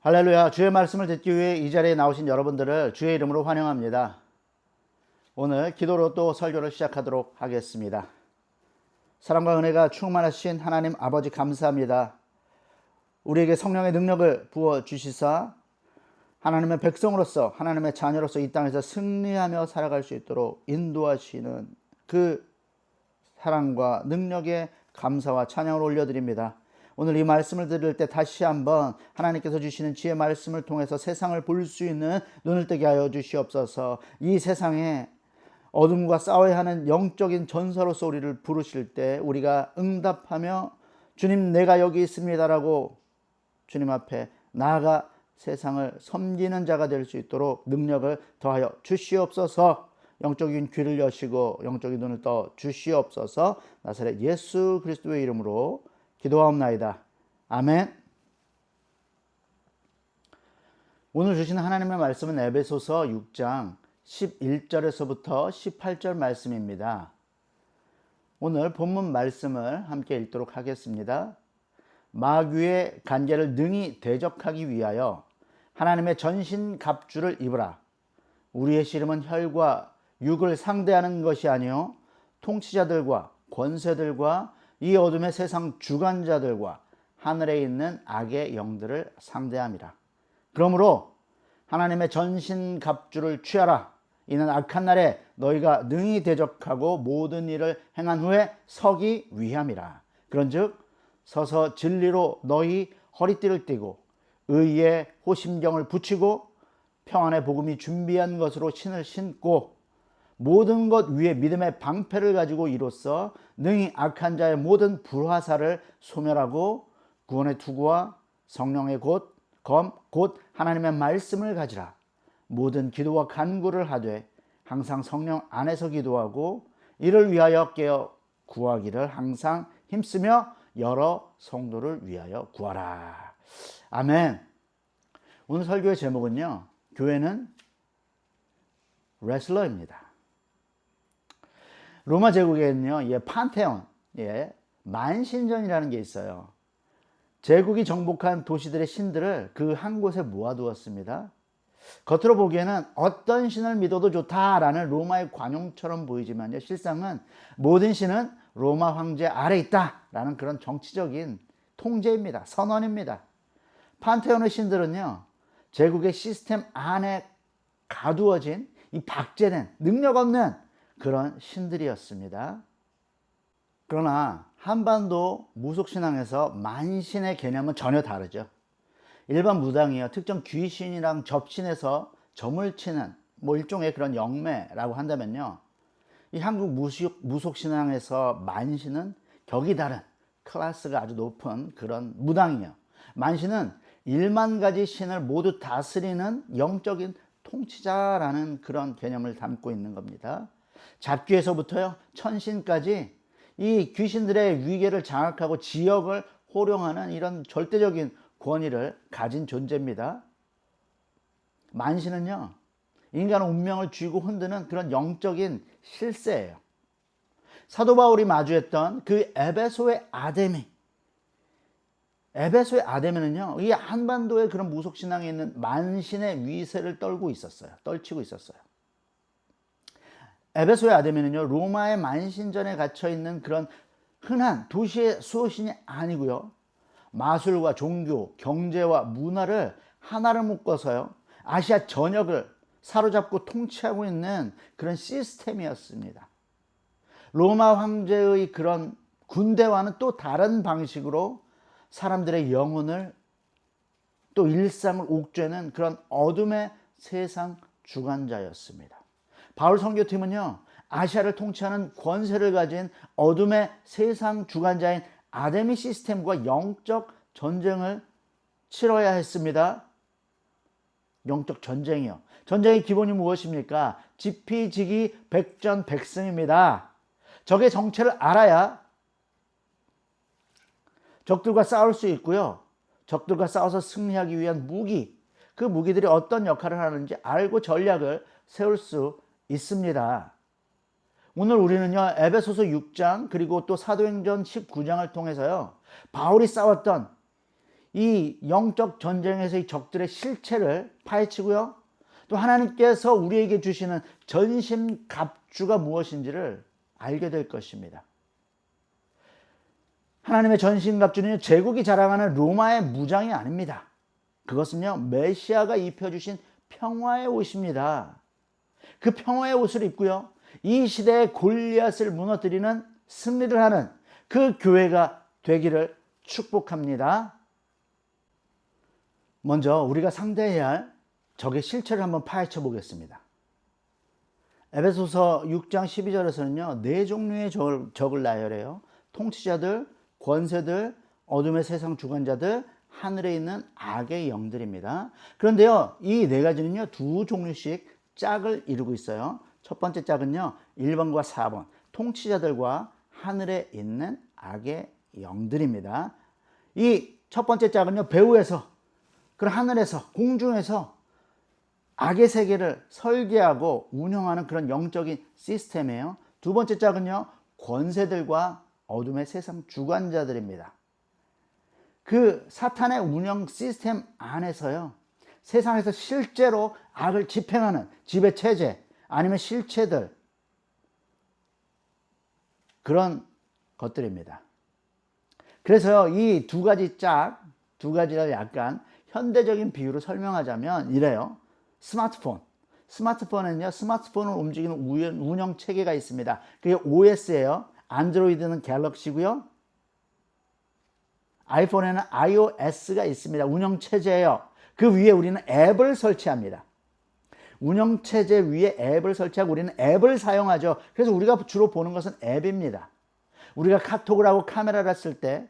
할렐루야. 주의 말씀을 듣기 위해 이 자리에 나오신 여러분들을 주의 이름으로 환영합니다. 오늘 기도로 또 설교를 시작하도록 하겠습니다. 사랑과 은혜가 충만하신 하나님 아버지 감사합니다. 우리에게 성령의 능력을 부어주시사 하나님의 백성으로서 하나님의 자녀로서 이 땅에서 승리하며 살아갈 수 있도록 인도하시는 그 사랑과 능력에 감사와 찬양을 올려드립니다. 오늘 이 말씀을 들을 때 다시 한번 하나님께서 주시는 지혜 말씀을 통해서 세상을 볼 수 있는 눈을 뜨게 하여 주시옵소서. 이 세상에 어둠과 싸워야 하는 영적인 전사로서 우리를 부르실 때 우리가 응답하며 주님 내가 여기 있습니다라고 주님 앞에 나아가 세상을 섬기는 자가 될 수 있도록 능력을 더하여 주시옵소서. 영적인 귀를 여시고 영적인 눈을 떠 주시옵소서. 나사렛 예수 그리스도의 이름으로 기도하옵나이다. 아멘. 오늘 주시는 하나님의 말씀은 에베소서 6장 11절에서부터 18절 말씀입니다. 오늘 본문 말씀을 함께 읽도록 하겠습니다. 마귀의 간계를 능히 대적하기 위하여 하나님의 전신 갑주를 입으라. 우리의 씨름은 혈과 육을 상대하는 것이 아니요 통치자들과 권세들과 이 어둠의 세상 주관자들과 하늘에 있는 악의 영들을 상대함이라. 그러므로 하나님의 전신 갑주를 취하라. 이는 악한 날에 너희가 능히 대적하고 모든 일을 행한 후에 서기 위함이라. 그런즉 서서 진리로 너희 허리띠를 띠고 의의 호심경을 붙이고 평안의 복음이 준비한 것으로 신을 신고 모든 것 위에 믿음의 방패를 가지고 이로써 능히 악한 자의 모든 불화살을 소멸하고 구원의 투구와 성령의 곧 하나님의 말씀을 가지라. 모든 기도와 간구를 하되 항상 성령 안에서 기도하고 이를 위하여 깨어 구하기를 항상 힘쓰며 여러 성도를 위하여 구하라. 아멘. 오늘 설교의 제목은요, 교회는 레슬러입니다. 로마 제국에는요, 판테온, 만신전이라는 게 있어요. 제국이 정복한 도시들의 신들을 그 한 곳에 모아두었습니다. 겉으로 보기에는 어떤 신을 믿어도 좋다라는 로마의 관용처럼 보이지만요, 실상은 모든 신은 로마 황제 아래 있다라는 그런 정치적인 통제입니다. 선언입니다. 판테온의 신들은요, 제국의 시스템 안에 가두어진 이 박제된 능력 없는 그런 신들이었습니다. 그러나 한반도 무속신앙에서 만신의 개념은 전혀 다르죠. 일반 무당이요, 특정 귀신이랑 접신해서 점을 치는 일종의 그런 영매라고 한다면요, 이 한국 무속신앙에서 만신은 격이 다른 클래스가 아주 높은 그런 무당이요, 만신은 1만 가지 신을 모두 다스리는 영적인 통치자라는 그런 개념을 담고 있는 겁니다. 잡귀에서부터요, 천신까지 이 귀신들의 위계를 장악하고 지역을 호령하는 이런 절대적인 권위를 가진 존재입니다. 만신은요, 인간의 운명을 쥐고 흔드는 그런 영적인 실세예요. 사도 바울이 마주했던 그 에베소의 아데미는요, 이 한반도의 그런 무속신앙에 있는 만신의 위세를 떨치고 있었어요. 에베소의 아데미는요, 로마의 만신전에 갇혀 있는 그런 흔한 도시의 수호신이 아니고요, 마술과 종교, 경제와 문화를 하나로 묶어서요, 아시아 전역을 사로잡고 통치하고 있는 그런 시스템이었습니다. 로마 황제의 그런 군대와는 또 다른 방식으로 사람들의 영혼을 또 일상을 옥죄는 그런 어둠의 세상 주관자였습니다. 바울 선교팀은요, 아시아를 통치하는 권세를 가진 어둠의 세상 주관자인 아데미 시스템과 영적 전쟁을 치러야 했습니다. 영적 전쟁이요. 전쟁의 기본이 무엇입니까? 지피지기 백전백승입니다. 적의 정체를 알아야 적들과 싸울 수 있고요, 적들과 싸워서 승리하기 위한 무기, 그 무기들이 어떤 역할을 하는지 알고 전략을 세울 수 있습니다. 오늘 우리는요, 에베소서 6장 그리고 또 사도행전 19장을 통해서요, 바울이 싸웠던 이 영적 전쟁에서의 적들의 실체를 파헤치고요. 또 하나님께서 우리에게 주시는 전신갑주가 무엇인지를 알게 될 것입니다. 하나님의 전신갑주는 제국이 자랑하는 로마의 무장이 아닙니다. 그것은요, 메시아가 입혀주신 평화의 옷입니다. 그 평화의 옷을 입고요, 이 시대의 골리앗을 무너뜨리는 승리를 하는 그 교회가 되기를 축복합니다. 먼저 우리가 상대해야 할 적의 실체를 한번 파헤쳐 보겠습니다. 에베소서 6장 12절에서는요, 네 종류의 적을 나열해요. 통치자들, 권세들, 어둠의 세상 주관자들, 하늘에 있는 악의 영들입니다. 그런데요, 이 네 가지는요, 두 종류씩 짝을 이루고 있어요. 첫 번째 짝은요, 1번과 4번, 통치자들과 하늘에 있는 악의 영들입니다. 이 첫 번째 짝은요, 배후에서, 그런 하늘에서, 공중에서 악의 세계를 설계하고 운영하는 그런 영적인 시스템이에요. 두 번째 짝은요, 권세들과 어둠의 세상 주관자들입니다. 그 사탄의 운영 시스템 안에서요, 세상에서 실제로 악을 집행하는 지배 체제 아니면 실체들, 그런 것들입니다. 그래서 이 두 가지 짝, 두 가지를 약간 현대적인 비유로 설명하자면 이래요. 스마트폰은요, 스마트폰을 움직이는 운영 체계가 있습니다. 그게 OS예요. 안드로이드는 갤럭시고요. 아이폰에는 iOS가 있습니다. 운영 체제예요. 그 위에 우리는 앱을 설치합니다. 운영 체제 위에 앱을 설치하고 우리는 앱을 사용하죠. 그래서 우리가 주로 보는 것은 앱입니다. 우리가 카톡을 하고 카메라를 쓸 때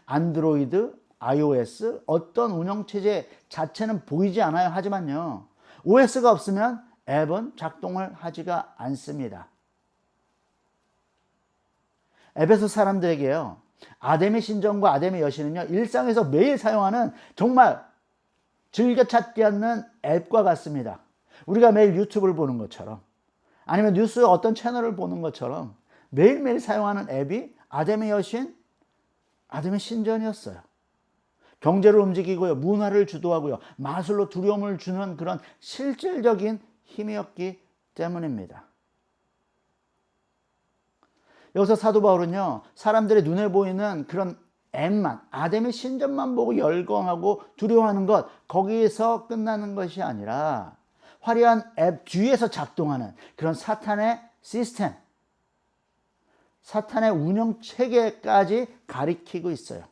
안드로이드, iOS 어떤 운영 체제 자체는 보이지 않아요. 하지만요, OS가 없으면 앱은 작동을 하지가 않습니다. 에베소 사람들에게요, 아담의 신전과 아담의 여신은요, 일상에서 매일 사용하는 정말 즐겨찾기 않는 앱과 같습니다. 우리가 매일 유튜브를 보는 것처럼, 아니면 뉴스 어떤 채널을 보는 것처럼 매일매일 사용하는 앱이 아담의 여신, 아담의 신전이었어요. 경제를 움직이고요, 문화를 주도하고요, 마술로 두려움을 주는 그런 실질적인 힘이었기 때문입니다. 여기서 사도 바울은요, 사람들의 눈에 보이는 그런 앱만, 아담의 신전만 보고 열광하고 두려워하는 것, 거기에서 끝나는 것이 아니라 화려한 앱 뒤에서 작동하는 그런 사탄의 시스템, 사탄의 운영 체계까지 가리키고 있어요.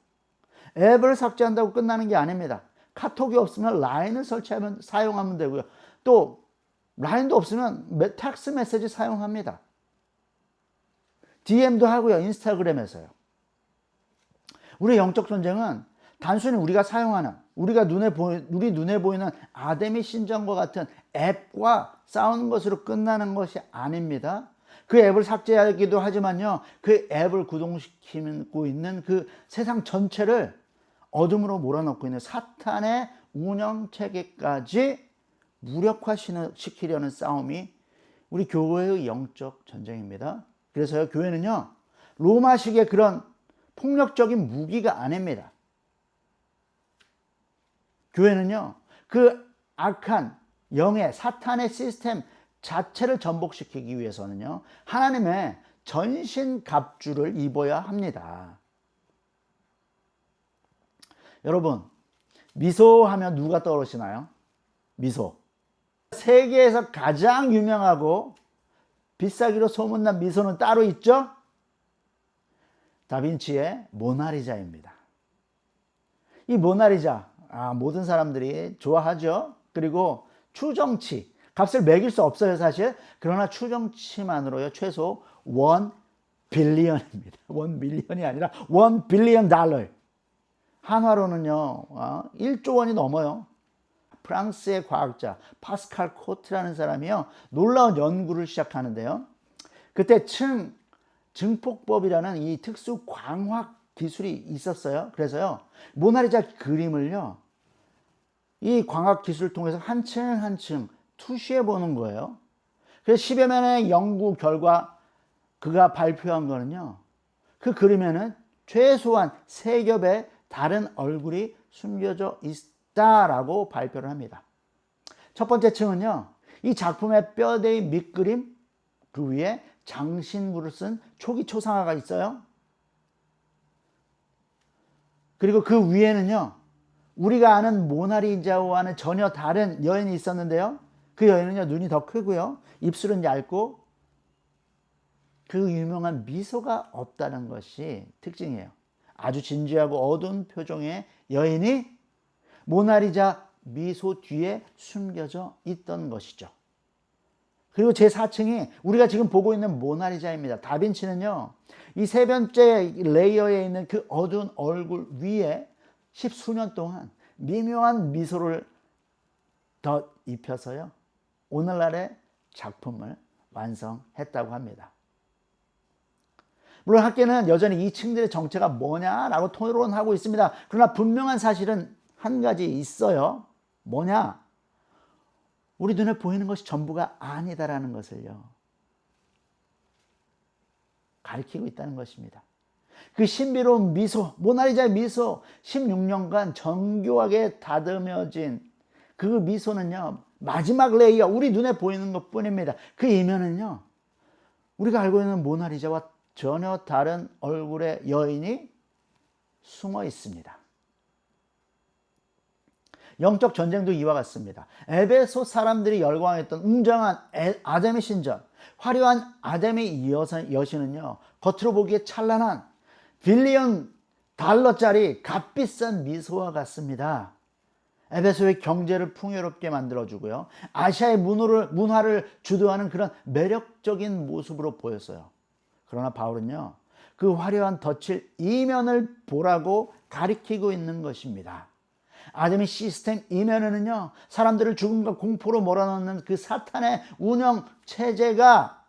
앱을 삭제한다고 끝나는 게 아닙니다. 카톡이 없으면 라인을 설치하면 사용하면 되고요. 또 라인도 없으면 텍스트 메시지 사용합니다. DM도 하고요. 인스타그램에서요. 우리의 영적 전쟁은 단순히 우리가 사용하는, 우리 눈에 보이는 아담의 신전과 같은 앱과 싸우는 것으로 끝나는 것이 아닙니다. 그 앱을 삭제하기도 하지만요, 그 앱을 구동시키고 있는 그 세상 전체를 어둠으로 몰아넣고 있는 사탄의 운영 체계까지 무력화시키려는 싸움이 우리 교회의 영적 전쟁입니다. 그래서요, 교회는요, 로마식의 그런 폭력적인 무기가 아닙니다. 교회는요, 그 악한 영의 사탄의 시스템 자체를 전복시키기 위해서는요, 하나님의 전신갑주를 입어야 합니다. 여러분, 미소하면 누가 떠오르시나요? 미소. 세계에서 가장 유명하고 비싸기로 소문난 미소는 따로 있죠? 다빈치의 모나리자입니다. 이 모나리자, 모든 사람들이 좋아하죠. 그리고 추정치, 값을 매길 수 없어요, 사실. 그러나 추정치만으로요, 최소 1 빌리언입니다. 1 밀리언이 아니라 1 빌리언 달러. 한화로는요, 1조 원이 넘어요. 프랑스의 과학자 파스칼 코트라는 사람이요, 놀라운 연구를 시작하는데요. 그때 증폭법이라는 이 특수 광학 기술이 있었어요. 그래서요, 모나리자 그림을요, 이 광학 기술을 통해서 한 층 한 층 투시해 보는 거예요. 그래서 10여 명의 연구 결과 그가 발표한 거는요, 그 그림에는 최소한 3겹의 다른 얼굴이 숨겨져 있다라고 발표를 합니다. 첫 번째 층은요, 이 작품의 뼈대의 밑그림, 그 위에 장신구를 쓴 초기 초상화가 있어요. 그리고 그 위에는요, 우리가 아는 모나리자와는 전혀 다른 여인이 있었는데요. 그 여인은요, 눈이 더 크고요, 입술은 얇고 그 유명한 미소가 없다는 것이 특징이에요. 아주 진지하고 어두운 표정의 여인이 모나리자 미소 뒤에 숨겨져 있던 것이죠. 그리고 제4층이 우리가 지금 보고 있는 모나리자입니다. 다빈치는요, 이 세 번째 레이어에 있는 그 어두운 얼굴 위에 10수년 동안 미묘한 미소를 덧 입혀서요, 오늘날의 작품을 완성했다고 합니다. 물론 학계는 여전히 이 층들의 정체가 뭐냐라고 토론하고 있습니다. 그러나 분명한 사실은 한 가지 있어요. 뭐냐? 우리 눈에 보이는 것이 전부가 아니다라는 것을요, 가리키고 있다는 것입니다. 그 신비로운 미소, 모나리자의 미소, 16년간 정교하게 다듬어진 그 미소는요, 마지막 레이어, 우리 눈에 보이는 것 뿐입니다. 그 이면은요, 우리가 알고 있는 모나리자와 전혀 다른 얼굴의 여인이 숨어 있습니다. 영적 전쟁도 이와 같습니다. 에베소 사람들이 열광했던 웅장한 아데미 신전, 화려한 아데미 여신은요, 겉으로 보기에 찬란한 빌리언 달러짜리 값비싼 미소와 같습니다. 에베소의 경제를 풍요롭게 만들어주고요, 아시아의 문화를 주도하는 그런 매력적인 모습으로 보였어요. 그러나 바울은요, 그 화려한 덫을 이면을 보라고 가리키고 있는 것입니다. 아데미 시스템 이면에는요, 사람들을 죽음과 공포로 몰아넣는 그 사탄의 운영 체제가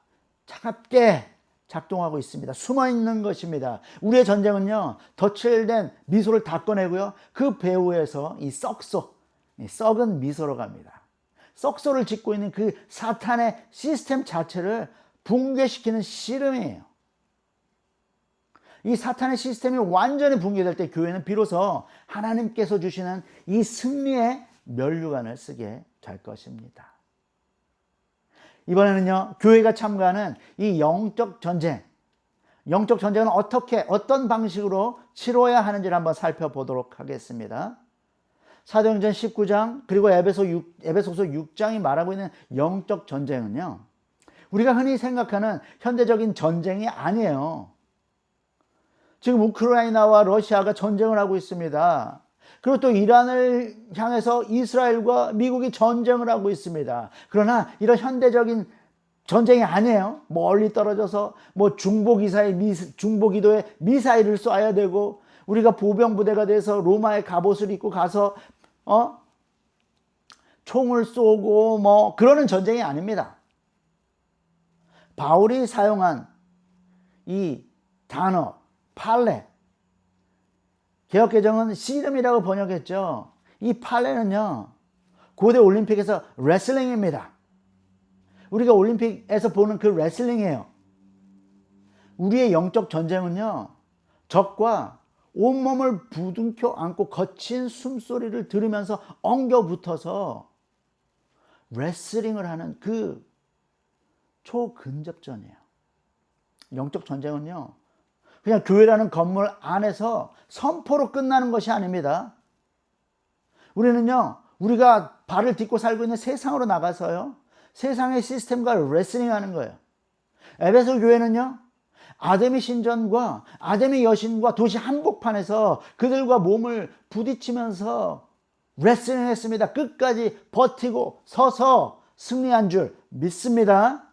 차갑게 작동하고 있습니다. 숨어 있는 것입니다. 우리의 전쟁은요, 덧칠된 미소를 다 꺼내고요, 그 배후에서 이 썩은 미소로 갑니다. 썩소를 짓고 있는 그 사탄의 시스템 자체를 붕괴시키는 씨름이에요. 이 사탄의 시스템이 완전히 붕괴될 때 교회는 비로소 하나님께서 주시는 이 승리의 면류관을 쓰게 될 것입니다. 이번에는요, 교회가 참가하는 이 영적 전쟁은 어떤 방식으로 치러야 하는지를 한번 살펴보도록 하겠습니다. 사도행전 19장 그리고 에베소서 6장이 말하고 있는 영적 전쟁은요, 우리가 흔히 생각하는 현대적인 전쟁이 아니에요. 지금 우크라이나와 러시아가 전쟁을 하고 있습니다. 그리고 또 이란을 향해서 이스라엘과 미국이 전쟁을 하고 있습니다. 그러나 이런 현대적인 전쟁이 아니에요. 멀리 떨어져서 중보기도에 미사일을 쏴야 되고, 우리가 보병부대가 돼서 로마의 갑옷을 입고 가서 총을 쏘고 그러는 전쟁이 아닙니다. 바울이 사용한 이 단어 팔레, 개역개정은 씨름이라고 번역했죠. 이 팔레는요, 고대 올림픽에서 레슬링입니다. 우리가 올림픽에서 보는 그 레슬링이에요. 우리의 영적 전쟁은요, 적과 온몸을 부둥켜 안고 거친 숨소리를 들으면서 엉겨붙어서 레슬링을 하는 그 초근접전이에요. 영적 전쟁은요, 그냥 교회라는 건물 안에서 선포로 끝나는 것이 아닙니다. 우리는요, 우리가 발을 딛고 살고 있는 세상으로 나가서요, 세상의 시스템과 레슬링하는 거예요. 에베소 교회는요, 아데미 신전과 아데미 여신과 도시 한복판에서 그들과 몸을 부딪히면서 레슬링했습니다. 끝까지 버티고 서서 승리한 줄 믿습니다.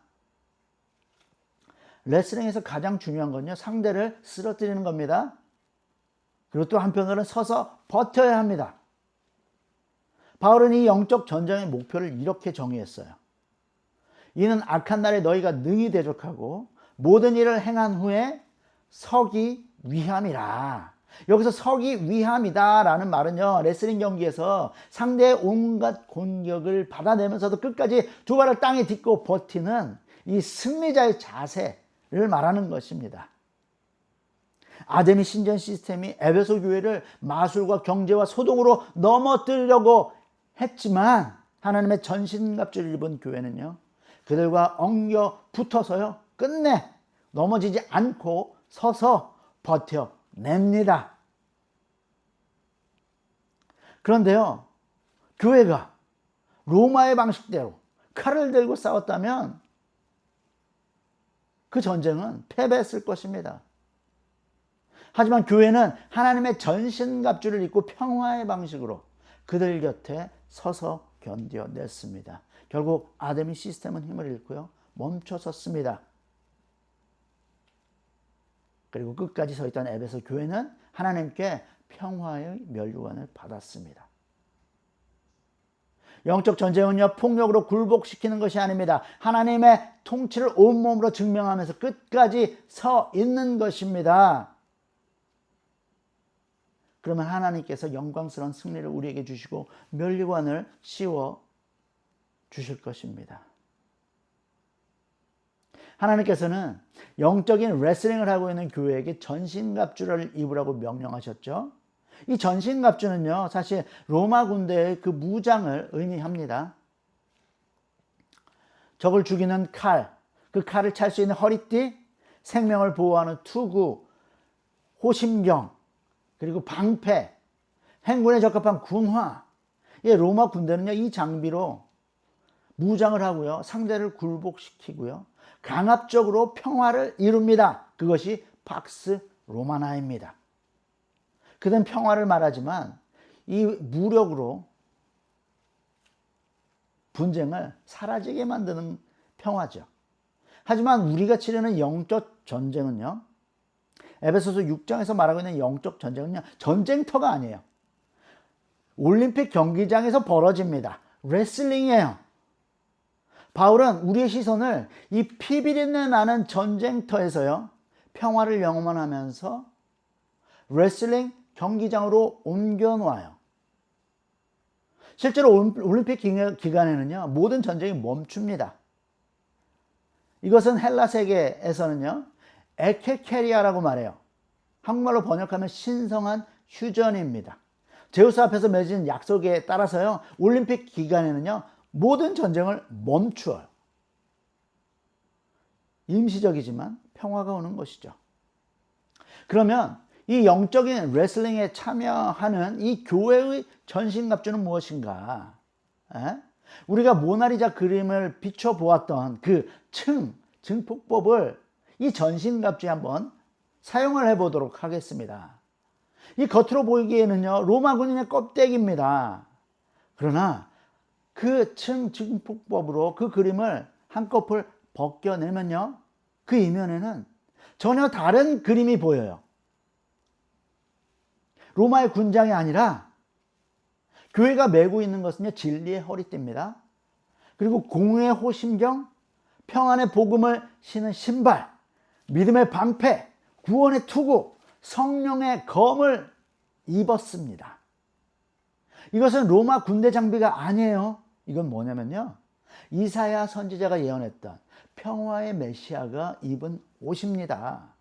레슬링에서 가장 중요한 건요, 상대를 쓰러뜨리는 겁니다. 그리고 또 한편으로는 서서 버텨야 합니다. 바울은 이 영적 전쟁의 목표를 이렇게 정의했어요. 이는 악한 날에 너희가 능히 대적하고 모든 일을 행한 후에 서기 위함이라. 여기서 서기 위함이다 라는 말은요, 레슬링 경기에서 상대의 온갖 공격을 받아내면서도 끝까지 두 발을 땅에 딛고 버티는 이 승리자의 자세를 말하는 것입니다. 아데미 신전 시스템이 에베소 교회를 마술과 경제와 소동으로 넘어뜨리려고 했지만 하나님의 전신갑주를 입은 교회는요, 그들과 엉겨 붙어서요, 끝내 넘어지지 않고 서서 버텨냅니다. 그런데요, 교회가 로마의 방식대로 칼을 들고 싸웠다면 그 전쟁은 패배했을 것입니다. 하지만 교회는 하나님의 전신갑주를 입고 평화의 방식으로 그들 곁에 서서 견뎌냈습니다. 결국 아데미 시스템은 힘을 잃고요, 멈춰섰습니다. 그리고 끝까지 서 있던 에베소 교회는 하나님께 평화의 면류관을 받았습니다. 영적 전쟁은요, 폭력으로 굴복시키는 것이 아닙니다. 하나님의 통치를 온몸으로 증명하면서 끝까지 서 있는 것입니다. 그러면 하나님께서 영광스러운 승리를 우리에게 주시고 면류관을 씌워 주실 것입니다. 하나님께서는 영적인 레슬링을 하고 있는 교회에게 전신갑주를 입으라고 명령하셨죠. 이 전신갑주는요, 사실 로마 군대의 그 무장을 의미합니다. 적을 죽이는 칼, 그 칼을 찰 수 있는 허리띠, 생명을 보호하는 투구, 호심경, 그리고 방패, 행군에 적합한 군화. 로마 군대는요, 이 장비로 무장을 하고요, 상대를 굴복시키고요, 강압적으로 평화를 이룹니다. 그것이 팍스 로마나입니다. 그는 평화를 말하지만 이 무력으로 분쟁을 사라지게 만드는 평화죠. 하지만 우리가 치르는 영적 전쟁은요, 에베소서 6장에서 말하고 있는 영적 전쟁은요, 전쟁터가 아니에요. 올림픽 경기장에서 벌어집니다. 레슬링이에요. 바울은 우리의 시선을 이 피비린내 나는 전쟁터에서요, 평화를 영원하면서 레슬링 경기장으로 옮겨 놓아요. 실제로 올림픽 기간에는요, 모든 전쟁이 멈춥니다. 이것은 헬라 세계에서는요, 에케케리아라고 말해요. 한국말로 번역하면 신성한 휴전입니다. 제우스 앞에서 맺은 약속에 따라서요, 올림픽 기간에는요, 모든 전쟁을 멈추어요. 임시적이지만 평화가 오는 것이죠. 그러면 이 영적인 레슬링에 참여하는 이 교회의 전신갑주는 무엇인가? 우리가 모나리자 그림을 비춰보았던 그 증폭법을 이 전신갑주에 한번 사용을 해보도록 하겠습니다. 이 겉으로 보이기에는요, 로마 군인의 껍데기입니다. 그러나 그 증폭법으로 그 그림을 한꺼풀 벗겨내면요, 그 이면에는 전혀 다른 그림이 보여요. 로마의 군장이 아니라 교회가 메고 있는 것은요, 진리의 허리띠입니다. 그리고 공의의 호심경, 평안의 복음을 신은 신발, 믿음의 방패, 구원의 투구, 성령의 검을 입었습니다. 이것은 로마 군대 장비가 아니에요. 이건 뭐냐면요, 이사야 선지자가 예언했던 평화의 메시아가 입은 옷입니다.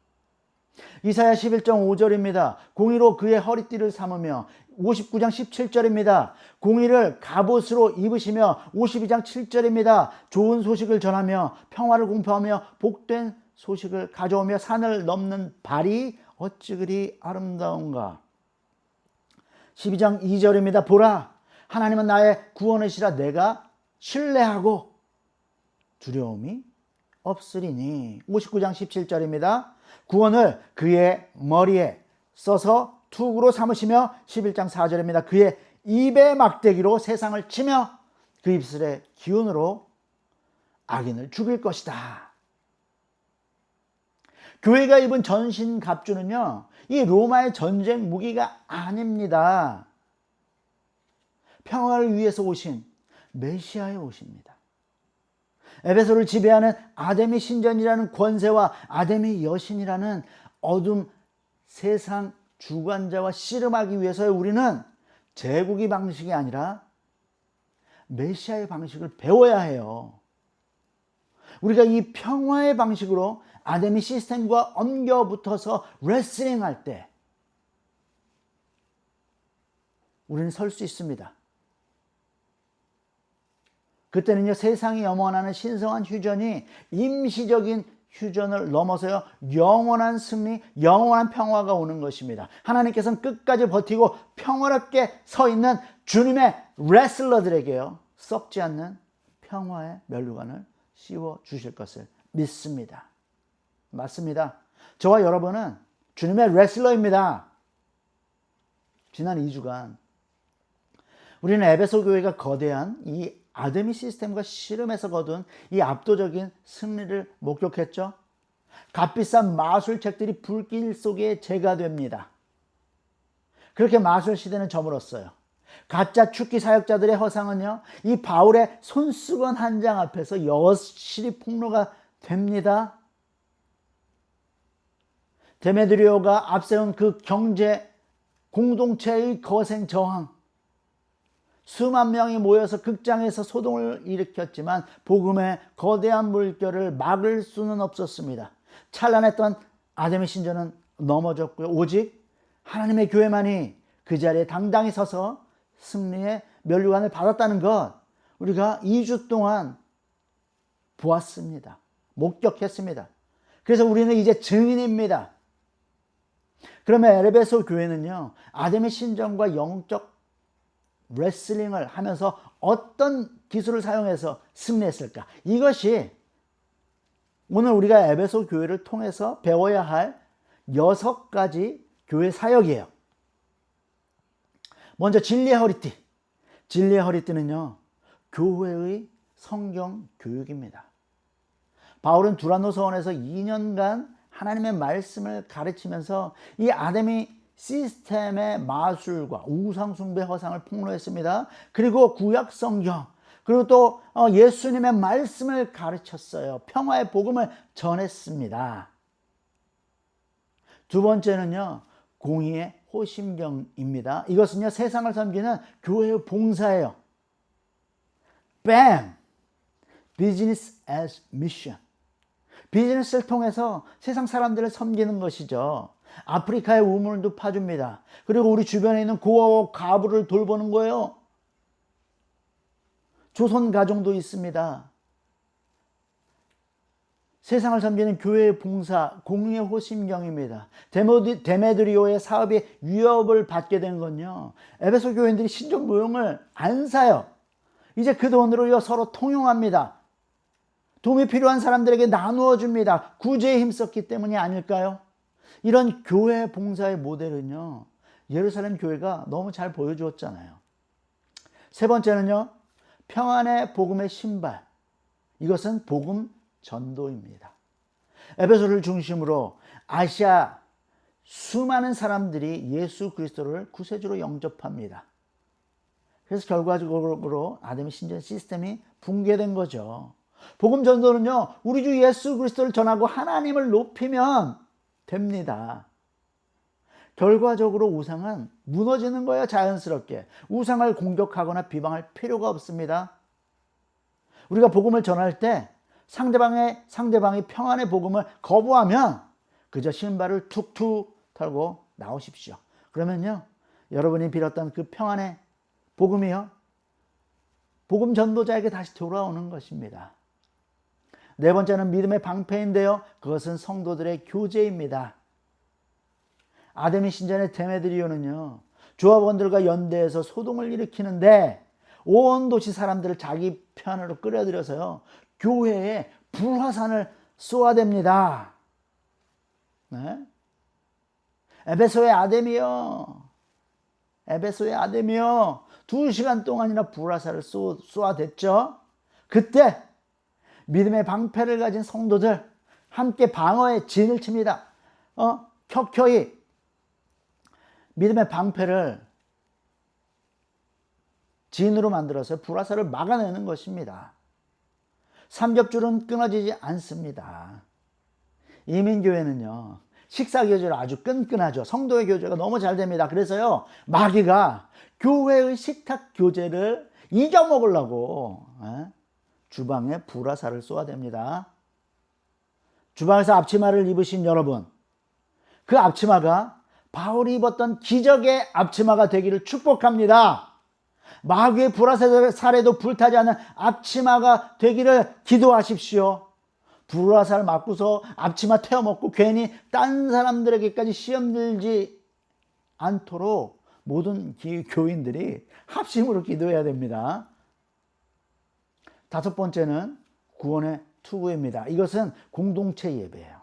이사야 11장 5절입니다. 공의로 그의 허리띠를 삼으며 59장 17절입니다. 공의를 갑옷으로 입으시며 52장 7절입니다. 좋은 소식을 전하며 평화를 공포하며 복된 소식을 가져오며 산을 넘는 발이 어찌 그리 아름다운가. 12장 2절입니다. 보라, 하나님은 나의 구원이시라. 내가 신뢰하고 두려움이 없으리니. 59장 17절입니다. 구원을 그의 머리에 써서 투구로 삼으시며 11장 4절입니다. 그의 입의 막대기로 세상을 치며 그 입술의 기운으로 악인을 죽일 것이다. 교회가 입은 전신갑주는요, 이 로마의 전쟁 무기가 아닙니다. 평화를 위해서 오신 메시아의 옷입니다. 에베소를 지배하는 아데미 신전이라는 권세와 아데미 여신이라는 어둠 세상 주관자와 씨름하기 위해서 우리는 제국의 방식이 아니라 메시아의 방식을 배워야 해요. 우리가 이 평화의 방식으로 아데미 시스템과 엉겨붙어서 레슬링할 때 우리는 설 수 있습니다. 그때는요, 세상이 염원하는 신성한 휴전이 임시적인 휴전을 넘어서요, 영원한 승리, 영원한 평화가 오는 것입니다. 하나님께서는 끝까지 버티고 평화롭게 서 있는 주님의 레슬러들에게요, 썩지 않는 평화의 면류관을 씌워 주실 것을 믿습니다. 맞습니다. 저와 여러분은 주님의 레슬러입니다. 지난 2주간 우리는 에베소 교회가 거대한 이 아데미 시스템과 씨름에서 거둔 이 압도적인 승리를 목격했죠. 값비싼 마술책들이 불길 속에 재가 됩니다. 그렇게 마술 시대는 저물었어요. 가짜 축기 사역자들의 허상은요, 이 바울의 손수건 한 장 앞에서 여실히 폭로가 됩니다. 데메드리오가 앞세운 그 경제 공동체의 거센 저항, 수만 명이 모여서 극장에서 소동을 일으켰지만 복음의 거대한 물결을 막을 수는 없었습니다. 찬란했던 아데미 신전은 넘어졌고요. 오직 하나님의 교회만이 그 자리에 당당히 서서 승리의 면류관을 받았다는 것, 우리가 2주 동안 보았습니다. 목격했습니다. 그래서 우리는 이제 증인입니다. 그러면 에베소 교회는요, 아데미 신전과 영적 레슬링을 하면서 어떤 기술을 사용해서 승리했을까? 이것이 오늘 우리가 에베소 교회를 통해서 배워야 할 6가지 교회 사역이에요. 먼저 진리의 허리띠. 진리의 허리띠는요, 교회의 성경 교육입니다. 바울은 두란노 서원에서 2년간 하나님의 말씀을 가르치면서 이 아데미 시스템의 마술과 우상숭배 허상을 폭로했습니다. 그리고 구약 성경, 그리고 또 예수님의 말씀을 가르쳤어요. 평화의 복음을 전했습니다. 두 번째는요, 공의의 호심경입니다. 이것은요, 세상을 섬기는 교회의 봉사예요. BAM! Business as Mission. 비즈니스를 통해서 세상 사람들을 섬기는 것이죠. 아프리카의 우물도 파줍니다. 그리고 우리 주변에 있는 고아와 과부를 돌보는 거예요. 조선 가정도 있습니다. 세상을 섬기는 교회의 봉사, 공의의 호심경입니다. 데메드리오의 사업이 위협을 받게 된 건요, 에베소 교인들이 신전 모형을 안 사요. 이제 그 돈으로 서로 통용합니다. 도움이 필요한 사람들에게 나누어 줍니다. 구제에 힘썼기 때문이 아닐까요? 이런 교회 봉사의 모델은요, 예루살렘 교회가 너무 잘 보여주었잖아요. 세 번째는요, 평안의 복음의 신발. 이것은 복음 전도입니다. 에베소를 중심으로 아시아 수많은 사람들이 예수 그리스도를 구세주로 영접합니다. 그래서 결과적으로 아데미 신전 시스템이 붕괴된 거죠. 복음 전도는요, 우리 주 예수 그리스도를 전하고 하나님을 높이면 됩니다. 결과적으로 우상은 무너지는 거예요. 자연스럽게. 우상을 공격하거나 비방할 필요가 없습니다. 우리가 복음을 전할 때 상대방이 평안의 복음을 거부하면 그저 신발을 툭툭 털고 나오십시오. 그러면요, 여러분이 빌었던 그 평안의 복음이요, 복음 전도자에게 다시 돌아오는 것입니다. 네 번째는 믿음의 방패인데요, 그것은 성도들의 교제입니다. 아데미 신전의 데메드리오는요, 조합원들과 연대해서 소동을 일으키는데 온 도시 사람들을 자기 편으로 끌어들여서요, 교회에 불화산을 쏘아댑니다. 네? 에베소의 아데미요, 2시간 동안이나 불화살을 쏘아댔죠. 그때 믿음의 방패를 가진 성도들 함께 방어의 진을 칩니다. 켜켜이 믿음의 방패를 진으로 만들어서 불화살을 막아내는 것입니다. 삼겹줄은 끊어지지 않습니다. 이민교회는요, 식사교제로 아주 끈끈하죠. 성도의 교제가 너무 잘 됩니다. 그래서요, 마귀가 교회의 식탁 교제를 잊어먹으려고 주방에 불화살을 쏘아야 됩니다. 주방에서 앞치마를 입으신 여러분, 그 앞치마가 바울이 입었던 기적의 앞치마가 되기를 축복합니다. 마귀의 불화살에도 불타지 않는 앞치마가 되기를 기도하십시오. 불화살 맞고서 앞치마 태워먹고 괜히 딴 사람들에게까지 시험 들지 않도록 모든 교인들이 합심으로 기도해야 됩니다. 다섯 번째는 구원의 투구입니다. 이것은 공동체 예배예요.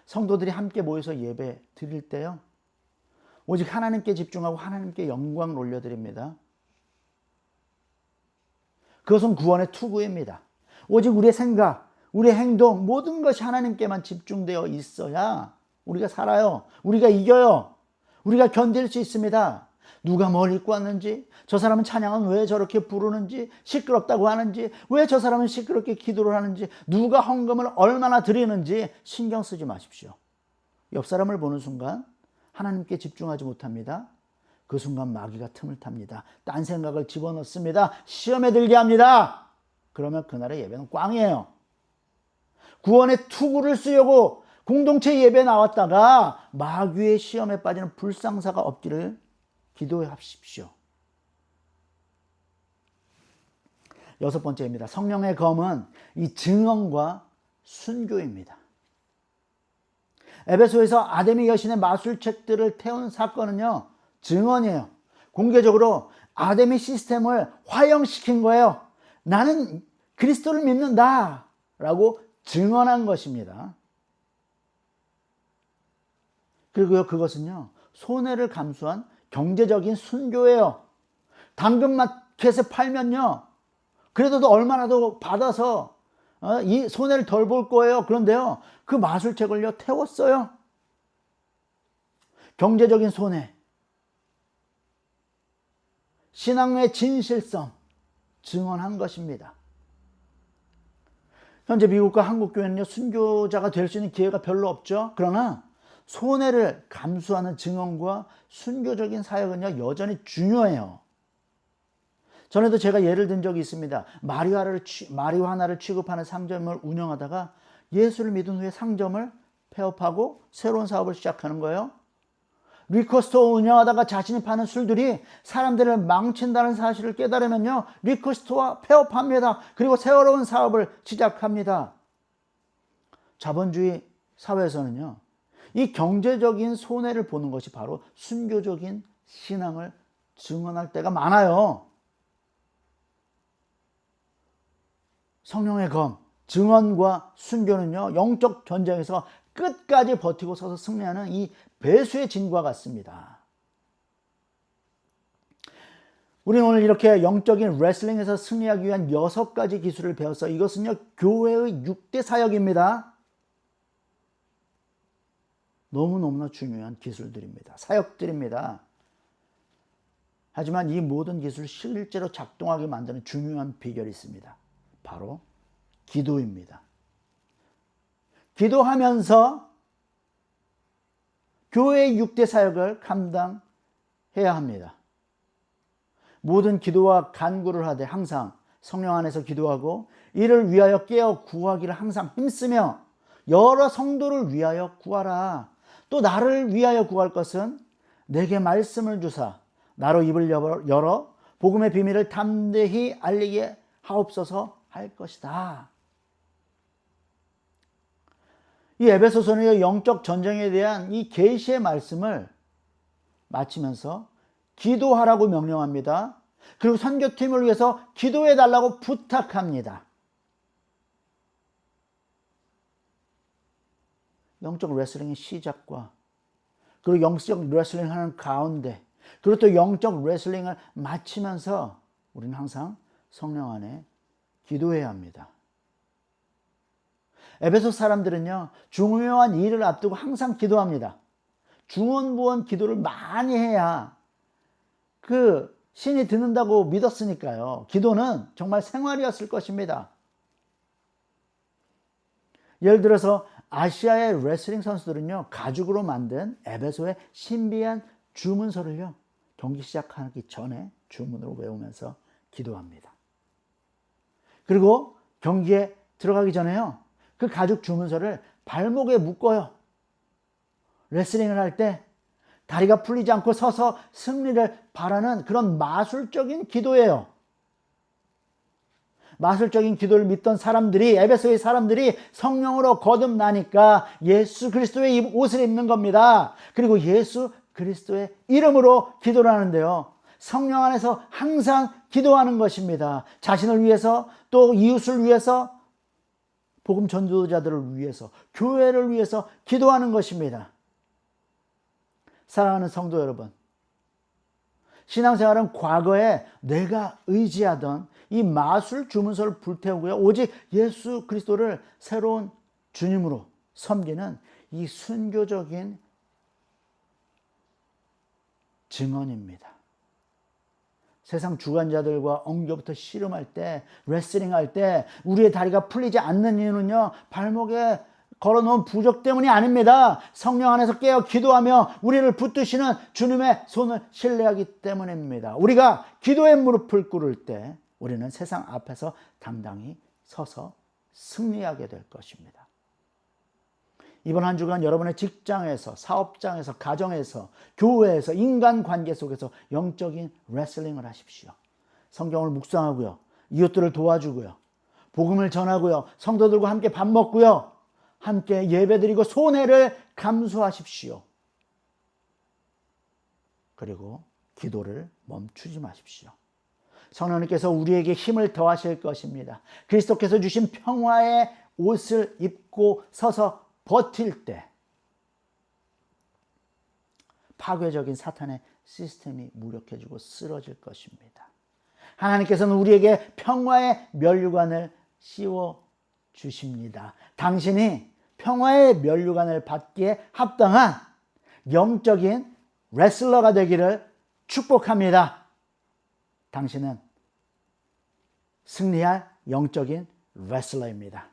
성도들이 함께 모여서 예배 드릴 때요, 오직 하나님께 집중하고 하나님께 영광을 올려드립니다. 그것은 구원의 투구입니다. 오직 우리의 생각, 우리의 행동, 모든 것이 하나님께만 집중되어 있어야 우리가 살아요. 우리가 이겨요. 우리가 견딜 수 있습니다. 누가 뭘 입고 왔는지, 저 사람은 찬양은 왜 저렇게 부르는지, 시끄럽다고 하는지, 왜 저 사람은 시끄럽게 기도를 하는지, 누가 헌금을 얼마나 드리는지 신경 쓰지 마십시오. 옆 사람을 보는 순간 하나님께 집중하지 못합니다. 그 순간 마귀가 틈을 탑니다. 딴 생각을 집어넣습니다. 시험에 들게 합니다. 그러면 그날의 예배는 꽝이에요. 구원의 투구를 쓰려고 공동체 예배에 나왔다가 마귀의 시험에 빠지는 불상사가 없기를 기도하십시오. 여섯 번째입니다. 성령의 검은 이 증언과 순교입니다. 에베소에서 아데미 여신의 마술책들을 태운 사건은요, 증언이에요. 공개적으로 아데미 시스템을 화형시킨 거예요. 나는 그리스도를 믿는다 라고 증언한 것입니다. 그리고요, 그것은요, 손해를 감수한 경제적인 순교예요. 당근마켓에 팔면요, 그래도 얼마나 더 받아서 이 손해를 덜 볼 거예요. 그런데요, 그 마술책을요 태웠어요. 경제적인 손해, 신앙의 진실성 증언한 것입니다. 현재 미국과 한국 교회는요, 순교자가 될 수 있는 기회가 별로 없죠. 그러나 손해를 감수하는 증언과 순교적인 사역은요, 여전히 중요해요. 전에도 제가 예를 든 적이 있습니다. 마리화나를 취급하는 상점을 운영하다가 예수를 믿은 후에 상점을 폐업하고 새로운 사업을 시작하는 거예요. 리커스토어 운영하다가 자신이 파는 술들이 사람들을 망친다는 사실을 깨달으면요, 리커스토어 폐업합니다. 그리고 새로운 사업을 시작합니다. 자본주의 사회에서는요, 이 경제적인 손해를 보는 것이 바로 순교적인 신앙을 증언할 때가 많아요. 성령의 검, 증언과 순교는요, 영적 전쟁에서 끝까지 버티고 서서 승리하는 이 배수의 진과 같습니다. 우리는 오늘 이렇게 영적인 레슬링에서 승리하기 위한 6가지 기술을 배워서 이것은요, 교회의 6대 사역입니다. 너무너무나 중요한 기술들입니다. 사역들입니다. 하지만 이 모든 기술을 실제로 작동하게 만드는 중요한 비결이 있습니다. 바로 기도입니다. 기도하면서 교회의 6대 사역을 감당해야 합니다. 모든 기도와 간구를 하되 항상 성령 안에서 기도하고 이를 위하여 깨어 구하기를 항상 힘쓰며 여러 성도를 위하여 구하라. 또 나를 위하여 구할 것은 내게 말씀을 주사 나로 입을 열어 복음의 비밀을 담대히 알리게 하옵소서 할 것이다. 이 에베소서는 영적 전쟁에 대한 이 계시의 말씀을 마치면서 기도하라고 명령합니다. 그리고 선교팀을 위해서 기도해 달라고 부탁합니다. 영적 레슬링의 시작과 그리고 영적 레슬링 하는 가운데 그리고 또 영적 레슬링을 마치면서 우리는 항상 성령 안에 기도해야 합니다. 에베소 사람들은요, 중요한 일을 앞두고 항상 기도합니다. 중언부언 기도를 많이 해야 그 신이 듣는다고 믿었으니까요. 기도는 정말 생활이었을 것입니다. 예를 들어서 아시아의 레슬링 선수들은요, 가죽으로 만든 에베소의 신비한 주문서를요, 경기 시작하기 전에 주문으로 외우면서 기도합니다. 그리고 경기에 들어가기 전에요, 그 가죽 주문서를 발목에 묶어요. 레슬링을 할 때 다리가 풀리지 않고 서서 승리를 바라는 그런 마술적인 기도예요. 마술적인 기도를 믿던 사람들이, 에베소의 사람들이 성령으로 거듭나니까 예수 그리스도의 옷을 입는 겁니다. 그리고 예수 그리스도의 이름으로 기도를 하는데요, 성령 안에서 항상 기도하는 것입니다. 자신을 위해서, 또 이웃을 위해서, 복음 전도자들을 위해서, 교회를 위해서 기도하는 것입니다. 사랑하는 성도 여러분, 신앙생활은 과거에 내가 의지하던 이 마술 주문서를 불태우고요, 오직 예수 그리스도를 새로운 주님으로 섬기는 이 순교적인 증언입니다. 세상 주관자들과 엉겨부터 씨름할 때, 레슬링할 때 우리의 다리가 풀리지 않는 이유는요, 발목에 걸어놓은 부적 때문이 아닙니다. 성령 안에서 깨어 기도하며 우리를 붙드시는 주님의 손을 신뢰하기 때문입니다. 우리가 기도의 무릎을 꿇을 때 우리는 세상 앞에서 당당히 서서 승리하게 될 것입니다. 이번 한 주간 여러분의 직장에서, 사업장에서, 가정에서, 교회에서, 인간관계 속에서 영적인 레슬링을 하십시오. 성경을 묵상하고요, 이웃들을 도와주고요, 복음을 전하고요, 성도들과 함께 밥 먹고요, 함께 예배드리고 손해를 감수하십시오. 그리고 기도를 멈추지 마십시오. 성령님께서 우리에게 힘을 더하실 것입니다. 그리스도께서 주신 평화의 옷을 입고 서서 버틸 때 파괴적인 사탄의 시스템이 무력해지고 쓰러질 것입니다. 하나님께서는 우리에게 평화의 면류관을 씌워 주십니다. 당신이 평화의 면류관을 받기에 합당한 영적인 레슬러가 되기를 축복합니다. 당신은 승리할 영적인 레슬러입니다.